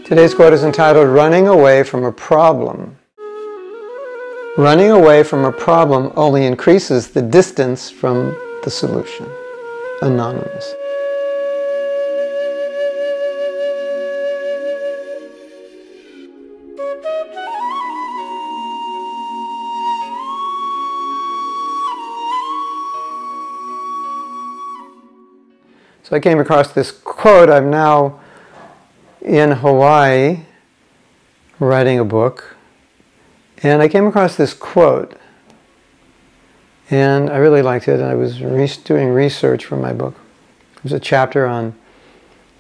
Today's quote is entitled, "Running Away from a Problem." Running away from a problem only increases the distance from the solution. Anonymous. So I came across this quote. I'm now in Hawaii writing a book, and I came across this quote, and I really liked it. I was doing research for my book. There's a chapter on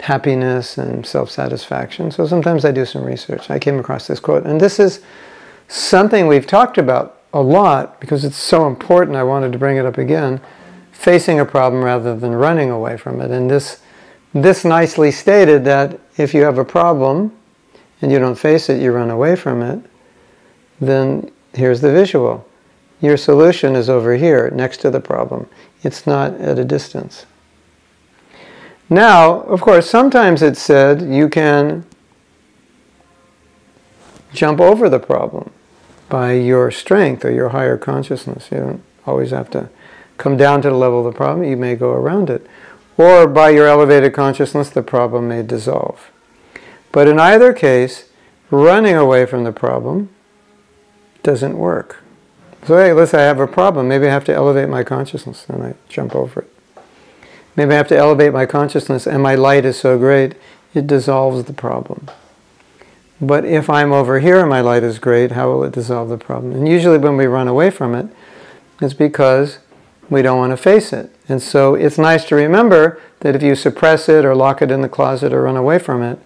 happiness and self-satisfaction, so sometimes I do some research. I came across this quote, and this is something we've talked about a lot because it's so important. I wanted to bring it up again. Facing a problem rather than running away from it. And this nicely stated that if you have a problem and you don't face it, you run away from it, then here's the visual. Your solution is over here, next to the problem. It's not at a distance. Now, of course, sometimes it's said you can jump over the problem by your strength or your higher consciousness. You don't always have to come down to the level of the problem. You may go around it. Or by your elevated consciousness, the problem may dissolve. But in either case, running away from the problem doesn't work. So hey, listen, I have a problem. Maybe I have to elevate my consciousness, and I jump over it. Maybe I have to elevate my consciousness, and my light is so great, it dissolves the problem. But if I'm over here and my light is great, how will it dissolve the problem? And usually when we run away from it, it's because we don't want to face it. And so it's nice to remember that if you suppress it or lock it in the closet or run away from it,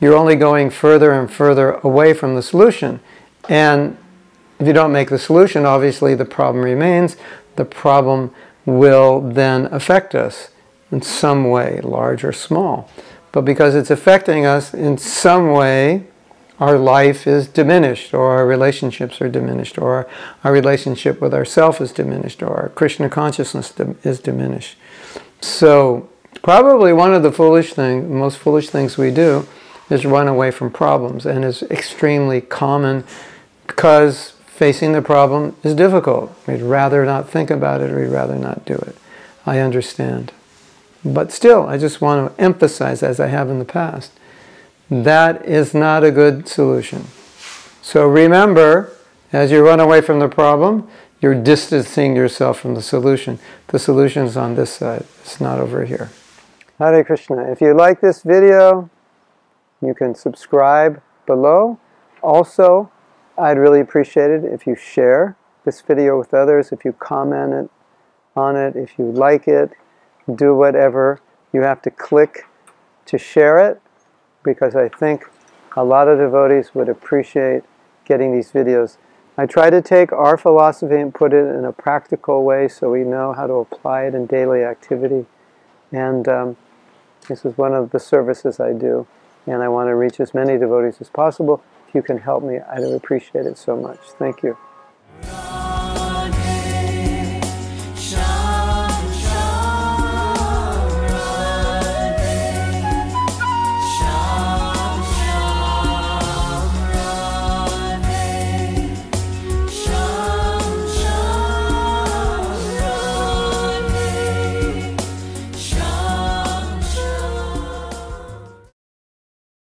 you're only going further and further away from the solution. And if you don't make the solution, obviously the problem remains. The problem will then affect us in some way, large or small. But because it's affecting us in some way, our life is diminished, or our relationships are diminished, or our relationship with ourself is diminished, or our Krishna consciousness is diminished. So probably one of the most foolish things we do is run away from problems, and is extremely common because facing the problem is difficult. We'd rather not think about it, or we'd rather not do it. I understand. But still, I just want to emphasize, as I have in the past, that is not a good solution. So remember, as you run away from the problem, you're distancing yourself from the solution. The solution is on this side. It's not over here. Hare Krishna. If you like this video, you can subscribe below. Also, I'd really appreciate it if you share this video with others, if you comment on it, if you like it, do whatever. You have to click to share it, because I think a lot of devotees would appreciate getting these videos. I try to take our philosophy and put it in a practical way so we know how to apply it in daily activity. And this is one of the services I do, and I want to reach as many devotees as possible. If you can help me, I'd appreciate it so much. Thank you.